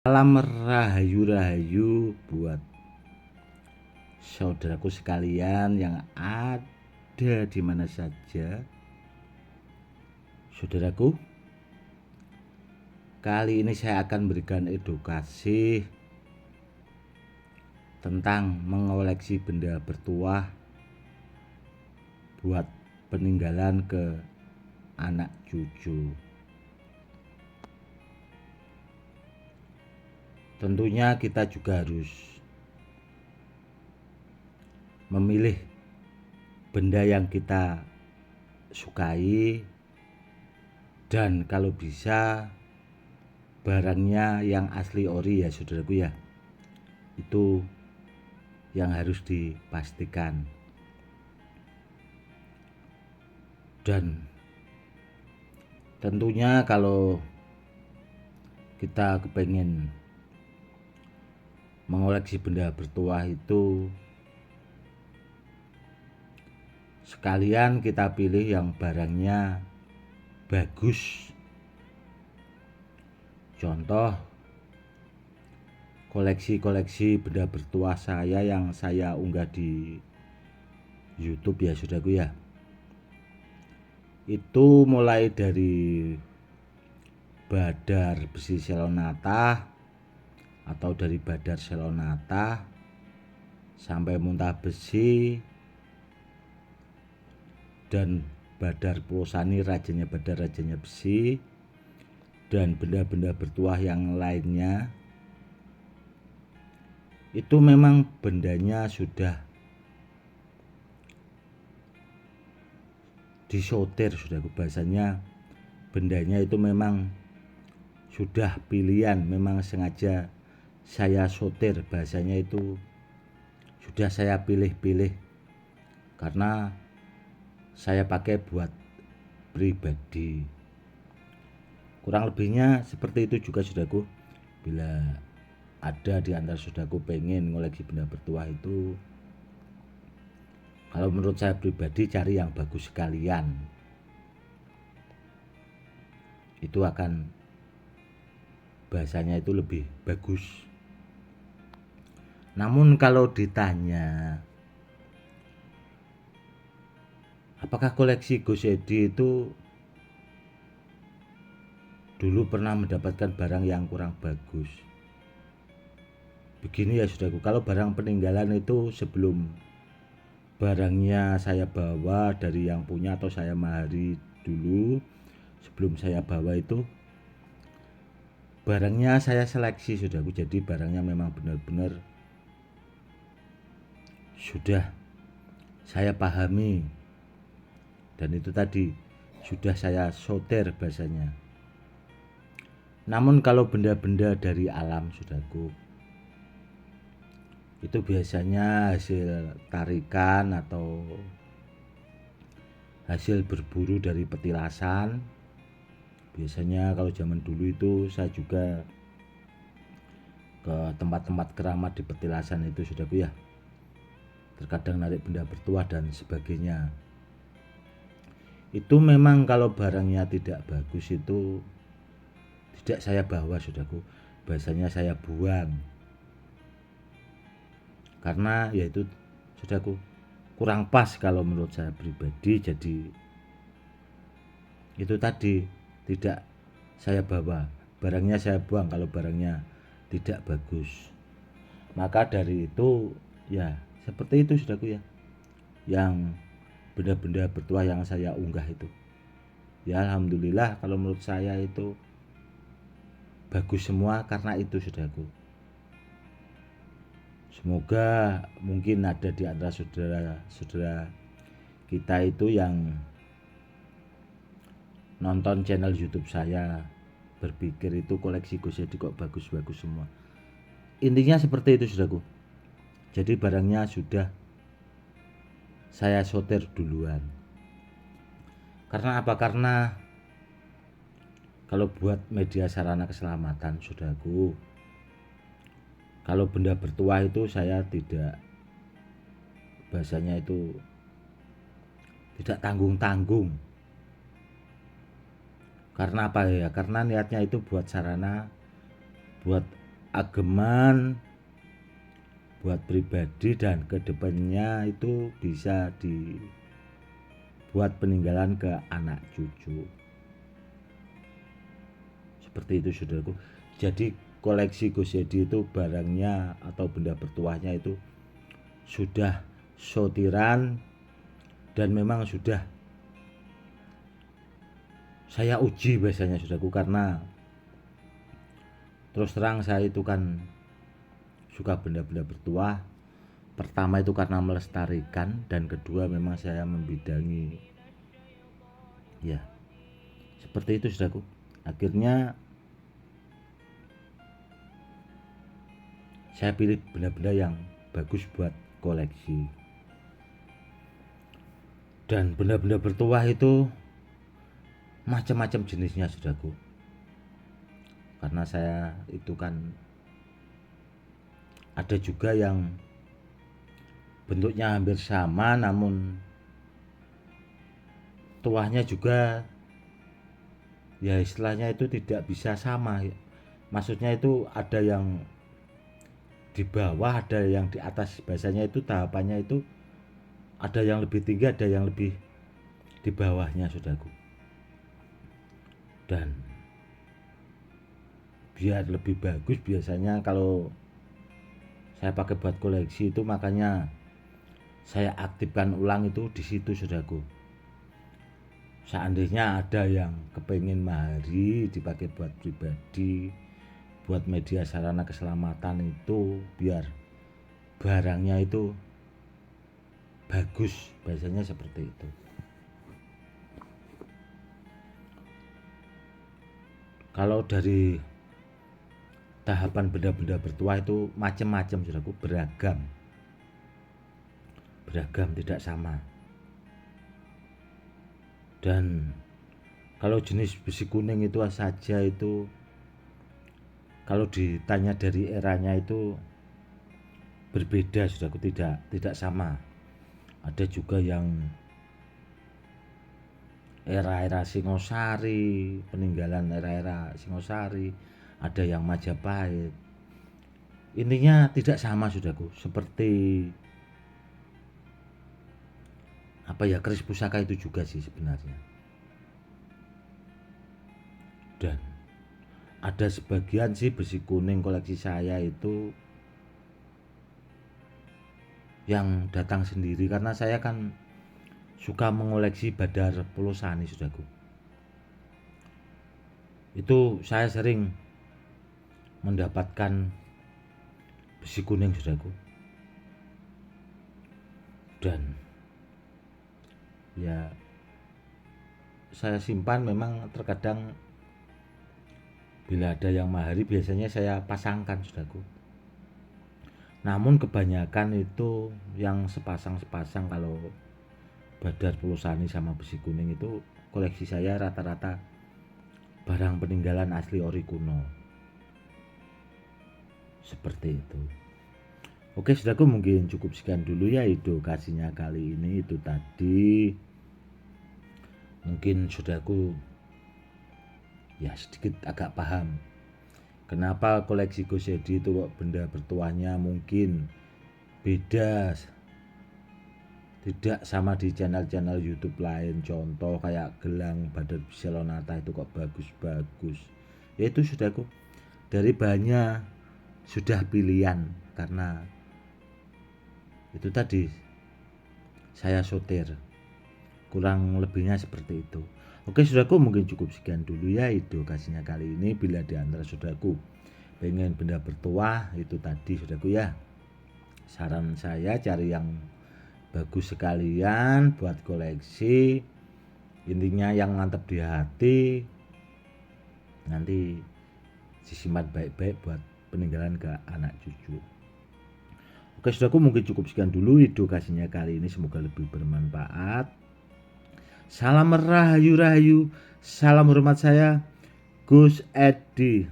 Salam rahayu-rahayu buat saudaraku sekalian yang ada di mana saja. Saudaraku, kali ini saya akan berikan edukasi tentang mengoleksi benda bertuah buat peninggalan ke anak cucu. Tentunya kita juga harus memilih benda yang kita sukai dan kalau bisa barangnya yang asli ori ya saudaraku ya. Itu yang harus dipastikan. Dan tentunya kalau kita kepengen mengoleksi benda bertuah itu sekalian kita pilih yang barangnya bagus. Contoh koleksi-koleksi benda bertuah saya yang saya unggah di YouTube ya saudaraku ya. Itu mulai dari badar besi selonata atau dari badar selonata sampai muntah besi dan badar pulsani rajanya badar rajanya besi dan benda-benda bertuah yang lainnya. Itu memang bendanya sudah disortir, sudah bahasanya bendanya itu memang sudah pilihan, memang sengaja saya sortir, bahasanya itu sudah saya pilih-pilih karena saya pakai buat pribadi. Kurang lebihnya seperti itu juga saudaraku. Bila ada di antara saudaraku pengen ngoleksi benda bertuah itu, kalau menurut saya pribadi cari yang bagus sekalian. Itu akan bahasanya itu lebih bagus. Namun kalau ditanya apakah koleksi Gus Edi itu dulu pernah mendapatkan barang yang kurang bagus? Begini ya saudaraku, kalau barang peninggalan itu sebelum barangnya saya bawa dari yang punya atau saya mahari dulu, sebelum saya bawa itu barangnya saya seleksi saudaraku, jadi barangnya memang benar-benar sudah saya pahami dan itu tadi sudah saya sortir bahasanya. Namun kalau benda-benda dari alam saudaraku, itu biasanya hasil tarikan atau hasil berburu dari petilasan. Biasanya kalau zaman dulu itu saya juga ke tempat-tempat keramat di petilasan itu saudaraku ya, terkadang narik benda bertuah dan sebagainya. Itu memang kalau barangnya tidak bagus itu tidak saya bawa saudaraku, bahasanya saya buang karena yaitu saudaraku kurang pas kalau menurut saya pribadi. Jadi itu tadi tidak saya bawa, barangnya saya buang kalau barangnya tidak bagus. Maka dari itu ya seperti itu saudaraku ya, yang benda-benda bertuah yang saya unggah itu ya alhamdulillah kalau menurut saya itu bagus semua karena itu saudaraku. Semoga mungkin ada di antara saudara-saudara kita itu yang nonton channel YouTube saya berpikir itu koleksi Gus Edi kok bagus-bagus semua. Intinya seperti itu saudaraku. Jadi barangnya sudah saya sortir duluan. Karena apa? Karena kalau buat media sarana keselamatan saudaraku, kalau benda bertuah itu saya tidak, bahasanya itu tidak tanggung-tanggung. Karena apa ya? Karena niatnya itu buat sarana, buat ageman buat pribadi dan kedepannya itu bisa dibuat peninggalan ke anak cucu. Seperti itu saudaraku. Jadi koleksi Gus Edi itu barangnya atau benda bertuahnya itu sudah sortiran dan memang sudah saya uji biasanya saudaraku, karena terus terang saya itu kan suka benda-benda bertuah. Pertama itu karena melestarikan, dan kedua memang saya membidangi. Ya, seperti itu saudaraku. Akhirnya saya pilih benda-benda yang bagus buat koleksi. Dan benda-benda bertuah itu macam-macam jenisnya saudaraku. Karena saya itu kan ada juga yang bentuknya hampir sama namun tuahnya juga ya istilahnya itu tidak bisa sama. Maksudnya itu ada yang di bawah, ada yang di atas. Biasanya itu tahapannya itu ada yang lebih tinggi, ada yang lebih di bawahnya saudaraku. Dan biar lebih bagus biasanya kalau saya pakai buat koleksi itu, makanya saya aktifkan ulang itu di situ saudaraku. Seandainya ada yang kepengen mahari dipakai buat pribadi, buat media sarana keselamatan itu, biar barangnya itu bagus, biasanya seperti itu. Kalau dari tahapan benda-benda bertuah itu macam-macam saudaraku, beragam, tidak sama. Dan kalau jenis besi kuning itu saja itu, kalau ditanya dari eranya itu berbeda saudaraku, tidak sama. Ada juga yang era-era Singosari, peninggalan era-era Singosari, ada yang Majapahit. Intinya tidak sama saudaraku, seperti apa ya, keris pusaka itu juga sih sebenarnya. Dan ada sebagian sih besi kuning koleksi saya itu yang datang sendiri, karena saya kan suka mengoleksi Badar Polosani saudaraku. Itu saya sering mendapatkan besi kuning saudaraku. Dan ya saya simpan, memang terkadang bila ada yang mahari biasanya saya pasangkan saudaraku. Namun kebanyakan itu yang sepasang-sepasang, kalau Badar Polosani sama besi kuning itu koleksi saya rata-rata barang peninggalan asli ori kuno. Seperti itu. Oke saudaraku, mungkin cukup sekian dulu ya edukasinya kali ini. Itu tadi mungkin saudaraku ya sedikit agak paham kenapa koleksi Gus Edi itu kok benda bertuahnya mungkin beda, tidak sama di channel-channel YouTube lain. Contoh kayak gelang Badar Biselonata itu kok bagus-bagus. Yaitu saudaraku, dari bahannya sudah pilihan, karena itu tadi saya sortir, kurang lebihnya seperti itu. Oke saudaraku, mungkin cukup sekian dulu ya edukasinya kali ini. Bila di antara saudaraku pengen benda bertuah, itu tadi saudaraku ya, saran saya cari yang bagus sekalian buat koleksi. Intinya yang mantap di hati, nanti disimpan baik-baik buat peninggalan ke anak cucu. Oke saudaraku, mungkin cukup sekian dulu edukasinya kali ini, semoga lebih bermanfaat. Salam rahayu-rahayu, salam hormat saya Gus Edi.